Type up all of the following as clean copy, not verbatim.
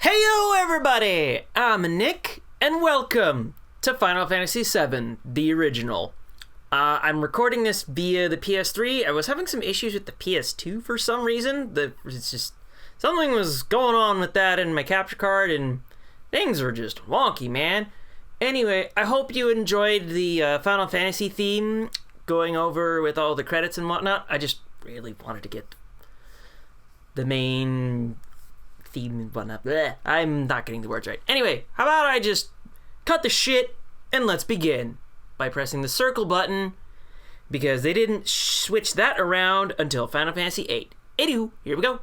Heyo everybody! I'm Nick, and welcome to Final Fantasy VII, the original. I'm recording this via the PS3. I was having some issues with the PS2 for some reason. It's just something was going on with that in my capture card, and things were just wonky, man. Anyway, I hope you enjoyed the Final Fantasy theme going over with all the credits and whatnot. I just really wanted to get the main theme and whatnot. Blech, I'm not getting the words right. Anyway, how about I just cut the shit and let's begin by pressing the circle button, because they didn't switch that around until Final Fantasy VIII. Anywho, here we go.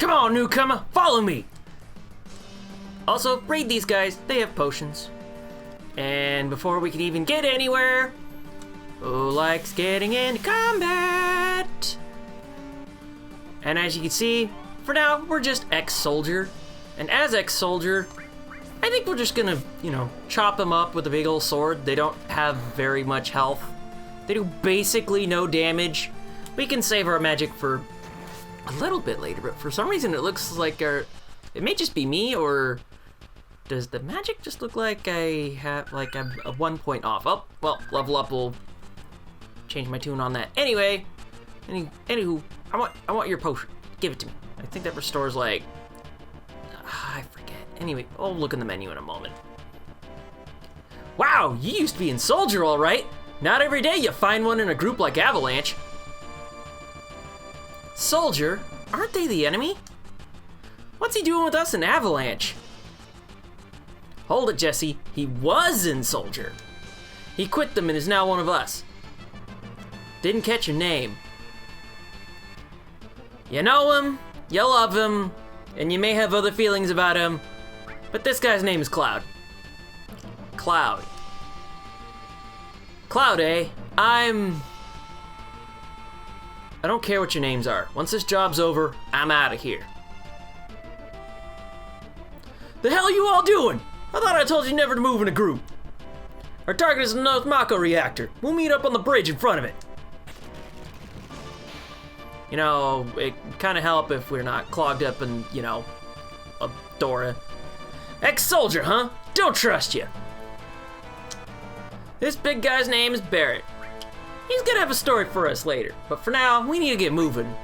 Come on, newcomer, follow me! Also, raid these guys, they have potions. And before we can even get anywhere, who likes getting into combat? And as you can see, for now, we're just ex-soldier. And as ex-soldier, I think we're just gonna, chop them up with a big old sword. They don't have very much health. They do basically no damage. We can save our magic for a little bit later, but for some reason it looks like it may just be me, or does the magic just look like I have, like, I'm a 1 point off? Oh, well, level up will change my tune on that. Anyway, anywho, I want your potion. Give it to me. I think that restores, like, I forget. Anyway, I'll look in the menu in a moment. Wow, you used to be in Soldier, all right. Not every day you find one in a group like Avalanche. Soldier? Aren't they the enemy? What's he doing with us in Avalanche? Hold it, Jesse. He was in Soldier. He quit them and is now one of us. Didn't catch your name. You know him, you love him, and you may have other feelings about him, but this guy's name is Cloud. Cloud. Cloud, eh? I don't care what your names are. Once this job's over, I'm out of here. The hell are you all doing? I thought I told you never to move in a group. Our target is the North Mako reactor. We'll meet up on the bridge in front of it. It kind of help if we're not clogged up in, a Dora. Ex-soldier, huh? Don't trust you. This big guy's name is Barrett. He's gonna have a story for us later, but for now, we need to get moving.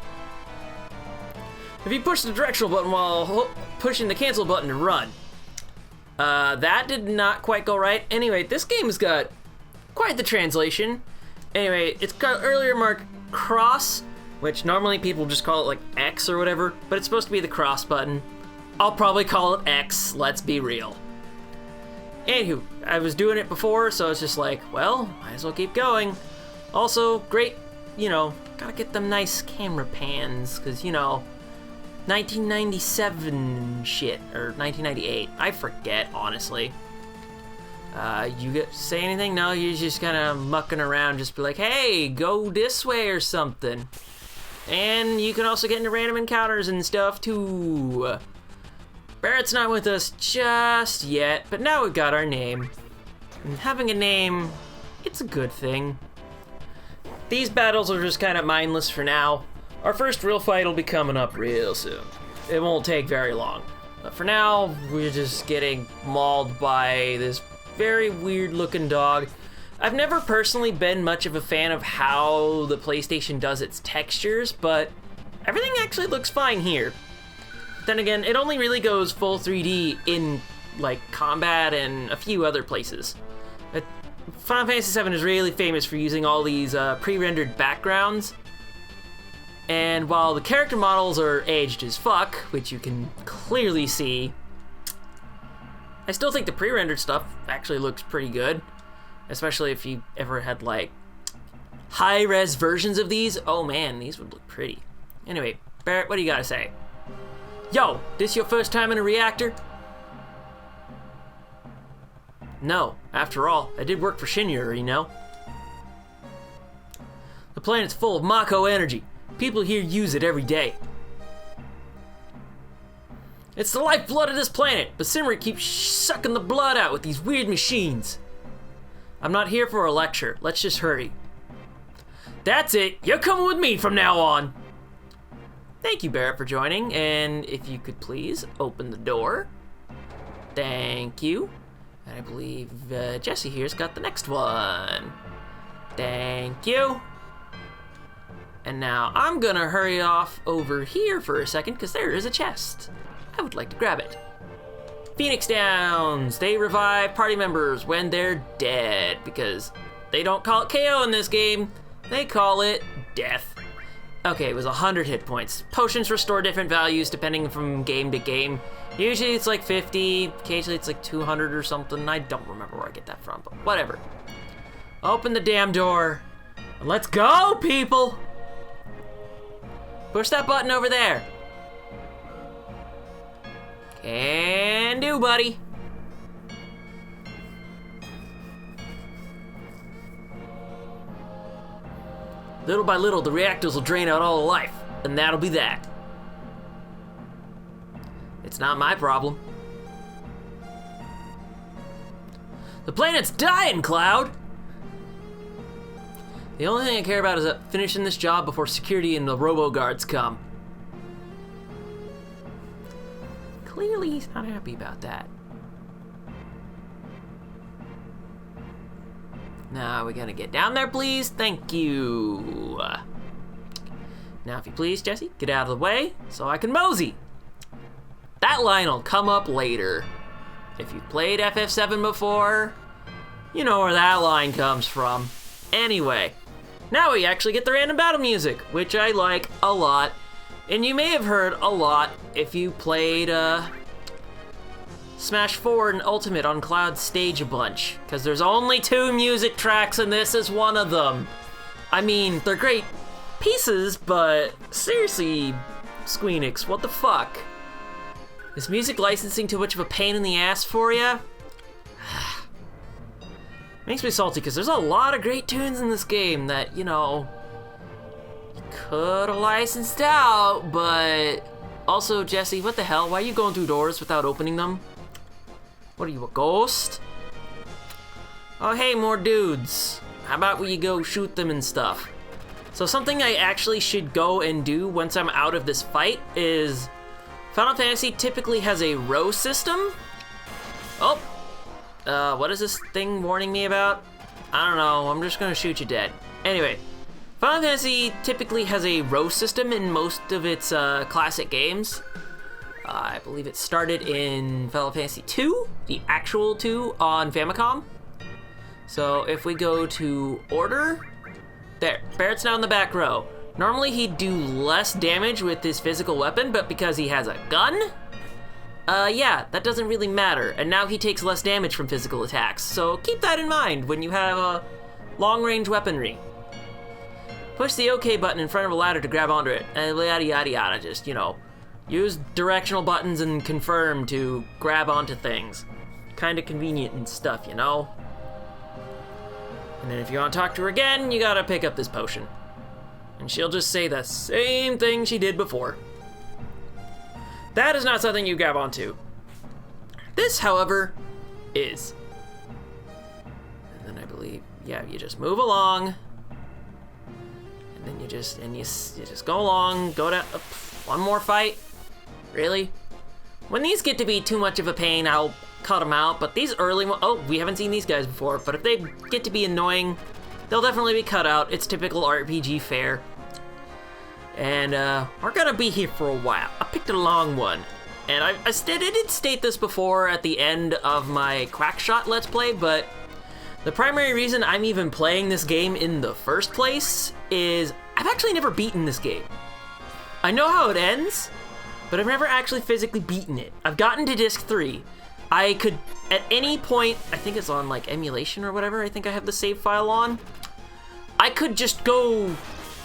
If you push the directional button while pushing the cancel button to run. That did not quite go right. Anyway, this game has got quite the translation. Anyway, it's got earlier marked cross, which normally people just call it like X or whatever, but it's supposed to be the cross button. I'll probably call it X, let's be real. Anywho, I was doing it before, so it's just like, well, might as well keep going. Also, great, gotta get them nice camera pans, because, 1997 shit, or 1998. I forget, honestly. You say anything? No, you're just kind of mucking around, just be like, hey, go this way or something. And you can also get into random encounters and stuff, too. Barrett's not with us just yet, but now we've got our name. And having a name, it's a good thing. These battles are just kind of mindless for now. Our first real fight will be coming up real soon. It won't take very long. But for now, we're just getting mauled by this very weird looking dog. I've never personally been much of a fan of how the PlayStation does its textures, but everything actually looks fine here. Then again, it only really goes full 3D in like combat and a few other places. Final Fantasy VII is really famous for using all these pre-rendered backgrounds. And while the character models are aged as fuck, which you can clearly see, I still think the pre-rendered stuff actually looks pretty good. Especially if you ever had like high-res versions of these. Oh man, these would look pretty. Anyway, Barrett, what do you gotta say? Yo, this your first time in a reactor? No, after all, I did work for Shinra, The planet's full of Mako energy. People here use it every day. It's the lifeblood of this planet, but Shinra keeps sucking the blood out with these weird machines. I'm not here for a lecture, let's just hurry. That's it, you're coming with me from now on. Thank you, Barrett, for joining, and if you could please open the door. Thank you. And I believe Jesse here's got the next one. Thank you. And now I'm gonna hurry off over here for a second, because there is a chest. I would like to grab it. Phoenix Downs. They revive party members when they're dead, because they don't call it KO in this game, they call it death. Okay, it was 100 hit points. Potions restore different values depending from game to game. Usually it's like 50, occasionally it's like 200 or something. I don't remember where I get that from, but whatever. Open the damn door. And let's go, people! Push that button over there. Can do, buddy. Little by little, the reactors will drain out all the life, and that'll be that. It's not my problem. The planet's dying, Cloud! The only thing I care about is finishing this job before security and the robo-guards come. Clearly he's not happy about that. Now we're gonna get down there, please. Thank you. Now, if you please, Jesse, get out of the way so I can mosey. That line will come up later. If you've played FF7 before, you know where that line comes from. Anyway, now we actually get the random battle music, which I like a lot. And you may have heard a lot if you played Smash 4 and Ultimate on Cloud Stage a bunch, because there's only 2 music tracks and this is one of them. I mean, they're great pieces, but seriously, Square-Enix, what the fuck? Is music licensing too much of a pain in the ass for ya? Makes me salty, because there's a lot of great tunes in this game that, you could have licensed out, but... Also, Jesse, what the hell? Why are you going through doors without opening them? What are you, a ghost? Oh, hey, more dudes. How about we go shoot them and stuff? So something I actually should go and do once I'm out of this fight is... Final Fantasy typically has a row system. Oh! What is this thing warning me about? I don't know, I'm just gonna shoot you dead. Anyway, Final Fantasy typically has a row system in most of its classic games. I believe it started in Final Fantasy II, the actual 2 on Famicom. So if we go to order, there, Barrett's now in the back row. Normally he'd do less damage with his physical weapon, but because he has a gun, yeah, that doesn't really matter. And now he takes less damage from physical attacks. So keep that in mind when you have long-range weaponry. Push the OK button in front of a ladder to grab onto it, and yada yada yada, just, you know, use directional buttons and confirm to grab onto things. Kinda convenient and stuff, you know? And then if you want to talk to her again, you gotta pick up this potion. And she'll just say the same thing she did before. That is not something you grab onto. This, however, is. And then I believe, yeah, you just move along. And then you just go along, go to one more fight. Really? When these get to be too much of a pain, I'll cut them out, but these early ones, oh, we haven't seen these guys before, but if they get to be annoying, they'll definitely be cut out. It's typical RPG fare. And we're gonna be here for a while. I picked a long one. And I did state this before at the end of my Quackshot Let's Play, but the primary reason I'm even playing this game in the first place is I've actually never beaten this game. I know how it ends, but I've never actually physically beaten it. I've gotten to disc 3. I could, at any point, I think it's on like emulation or whatever, I think I have the save file on. I could just go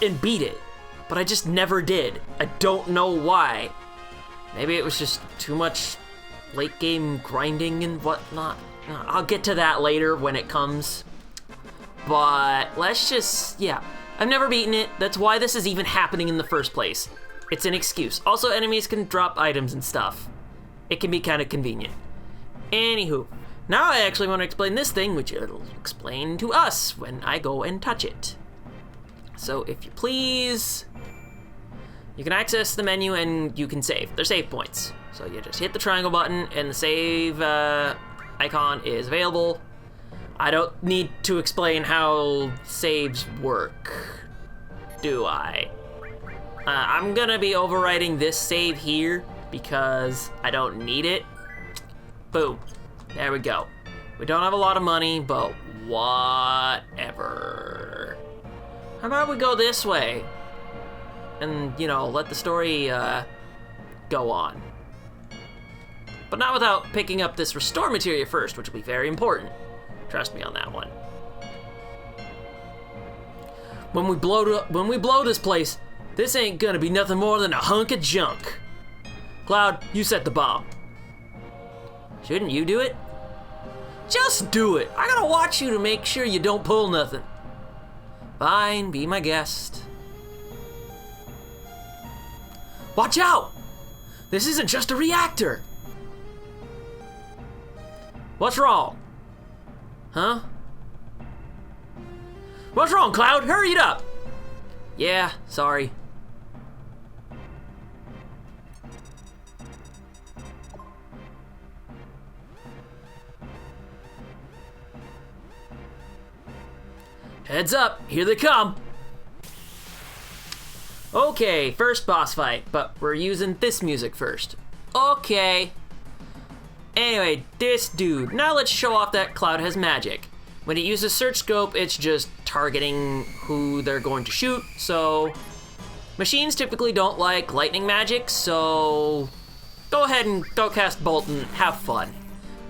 and beat it, but I just never did. I don't know why. Maybe it was just too much late game grinding and whatnot. I'll get to that later when it comes. But let's just, yeah. I've never beaten it. That's why this is even happening in the first place. It's an excuse. Also, enemies can drop items and stuff. It can be kind of convenient. Anywho, now I actually want to explain this thing, which it'll explain to us when I go and touch it. So if you please, you can access the menu and you can save. They're save points. So you just hit the triangle button and the save icon is available. I don't need to explain how saves work, do I? I'm gonna be overwriting this save here because I don't need it. Boom. There we go. We don't have a lot of money, but whatever. How about we go this way? And, you know, let the story go on. But not without picking up this restore materia first, which will be very important. Trust me on that one. When we blow this place, this ain't gonna be nothing more than a hunk of junk. Cloud, you set the bomb. Shouldn't you do it? Just do it. I gotta watch you to make sure you don't pull nothing. Fine, be my guest. Watch out! This isn't just a reactor. What's wrong? Huh? What's wrong, Cloud? Hurry it up! Yeah, sorry. Heads up, here they come. Okay, first boss fight, but we're using this music first. Okay. Anyway, this dude. Now let's show off that Cloud has magic. When it uses search scope, it's just targeting who they're going to shoot, so machines typically don't like lightning magic, so go ahead and go cast Bolt and have fun.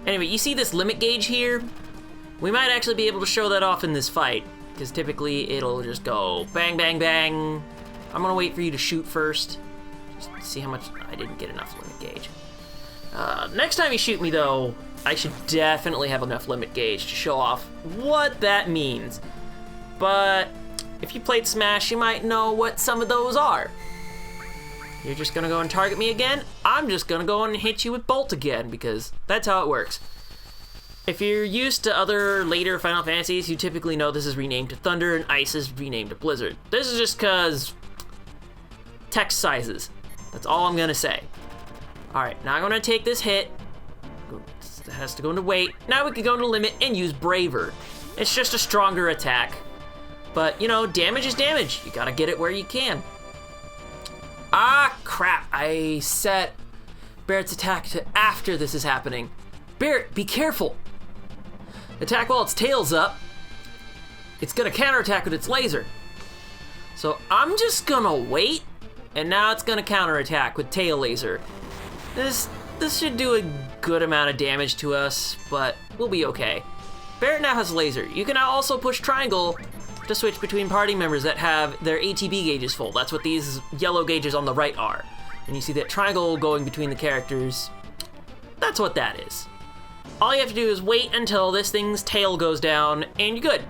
Anyway, you see this limit gauge here? We might actually be able to show that off in this fight, because typically it'll just go bang, bang, bang. I'm gonna wait for you to shoot first, just to see how much. I didn't get enough limit gauge. Next time you shoot me though, I should definitely have enough limit gauge to show off what that means. But if you played Smash, you might know what some of those are. You're just gonna go and target me again? I'm just gonna go and hit you with Bolt again, because that's how it works. If you're used to other later Final Fantasies, you typically know this is renamed to Thunder and Ice is renamed to Blizzard. This is just cause text sizes. That's all I'm gonna say. All right, now I'm gonna take this hit. It has to go into wait. Now we can go into limit and use Braver. It's just a stronger attack. But, you know, damage is damage. You gotta get it where you can. Ah, crap. I set Barrett's attack to after this is happening. Barrett, be careful. Attack while its tail's up. It's gonna counterattack with its laser. So I'm just gonna wait, and now it's gonna counterattack with tail laser. This should do a good amount of damage to us, but we'll be okay. Barrett now has laser. You can now also push triangle to switch between party members that have their ATB gauges full. That's what these yellow gauges on the right are. And you see that triangle going between the characters. That's what that is. All you have to do is wait until this thing's tail goes down, and you're good.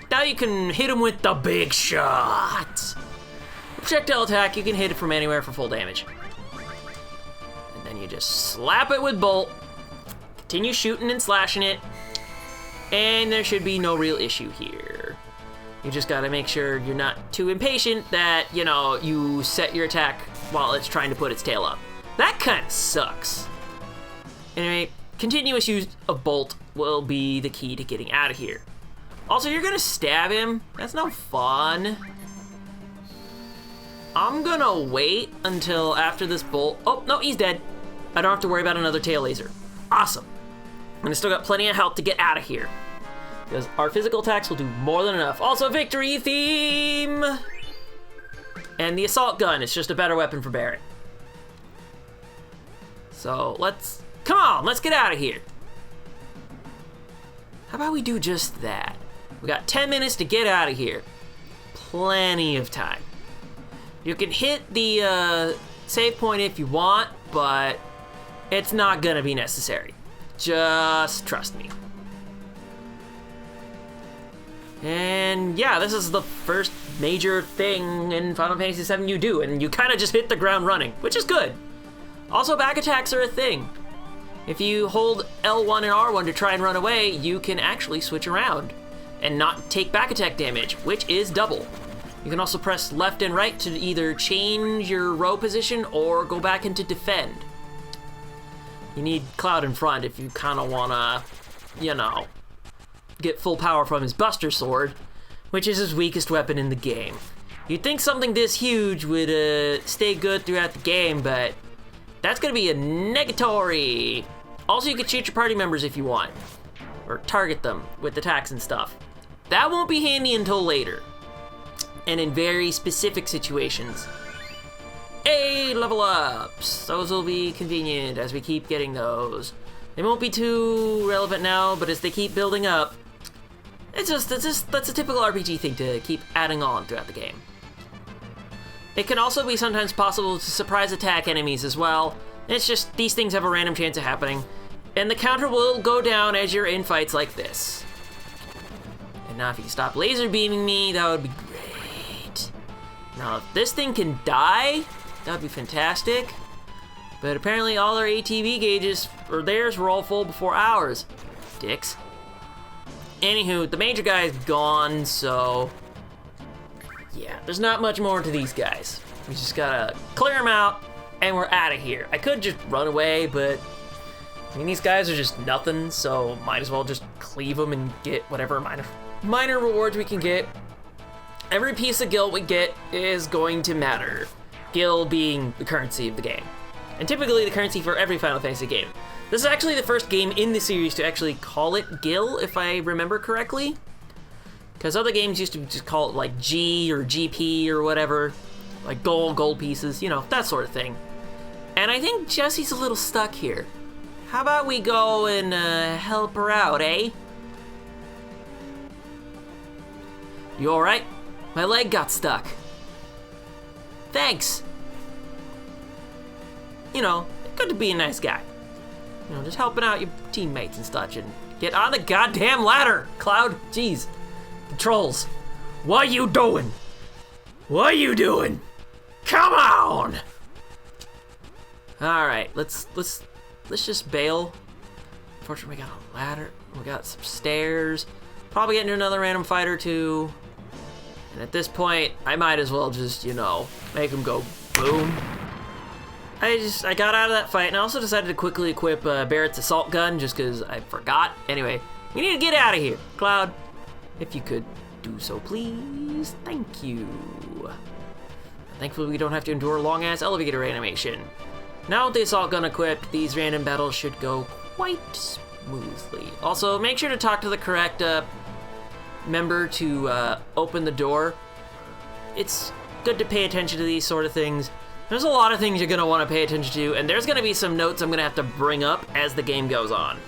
Now you can hit him with the big shot. Projectile attack, you can hit it from anywhere for full damage. And then you just slap it with bolt, continue shooting and slashing it, and there should be no real issue here. You just gotta make sure you're not too impatient that, you know, you set your attack while it's trying to put its tail up. That kinda sucks. Anyway, continuous use of bolt will be the key to getting out of here. Also, you're gonna stab him. That's no fun. I'm gonna wait until after this bolt. Oh, no, he's dead. I don't have to worry about another tail laser. Awesome. And I still got plenty of health to get out of here, because our physical attacks will do more than enough. Also, victory theme! And the assault gun is just a better weapon for Barrett. So come on, let's get out of here. How about we do just that? We got 10 minutes to get out of here. Plenty of time. You can hit the save point if you want, but it's not gonna be necessary. Just trust me. And yeah, this is the first major thing in Final Fantasy VII you do, and you kind of just hit the ground running, which is good. Also, back attacks are a thing. If you hold L1 and R1 to try and run away, you can actually switch around and not take back attack damage, which is double. You can also press left and right to either change your row position or go back into defend. You need Cloud in front if you kind of want to, you know, get full power from his Buster Sword, which is his weakest weapon in the game. You'd think something this huge would stay good throughout the game, but that's going to be a negatory. Also, you can shoot your party members if you want, or target them with attacks and stuff. That won't be handy until later, and in very specific situations. Hey, level ups! Those will be convenient as we keep getting those. They won't be too relevant now, but as they keep building up, that's a typical RPG thing to keep adding on throughout the game. It can also be sometimes possible to surprise attack enemies as well. It's just these things have a random chance of happening, and the counter will go down as you're in fights like this. And now if you can stop laser beaming me, that would be great. Now if this thing can die, that would be fantastic. But apparently all their ATB gauges, or theirs, were all full before ours. Dicks. Anywho, the major guy's gone, so yeah, there's not much more to these guys. We just gotta clear them out, and we're out of here. I could just run away, but I mean, these guys are just nothing, so might as well just cleave them and get whatever minor rewards we can get. Every piece of gil we get is going to matter. Gil being the currency of the game, and typically the currency for every Final Fantasy game. This is actually the first game in the series to actually call it gil, if I remember correctly. Because other games used to just call it like G or GP or whatever. Like gold pieces, you know, that sort of thing. And I think Jessie's a little stuck here. How about we go and help her out, eh? You alright? My leg got stuck. Thanks. You know, good to be a nice guy. You know, just helping out your teammates and such, and get on the goddamn ladder, Cloud. Jeez. Controls. What you doing? What you doing? Come on! Alright, let's just bail. Unfortunately, we got a ladder. We got some stairs. Probably get into another random fight or two. And at this point, I might as well just, you know, make him go boom. I got out of that fight, and I also decided to quickly equip Barrett's assault gun just because I forgot. Anyway, we need to get out of here. Cloud, If you could do so, please. Thank you. Thankfully, we don't have to endure a long-ass elevator animation. Now with this all gun equipped, these random battles should go quite smoothly. Also, make sure to talk to the correct member to open the door. It's good to pay attention to these sort of things. There's a lot of things you're gonna want to pay attention to, and there's gonna be some notes I'm gonna have to bring up as the game goes on.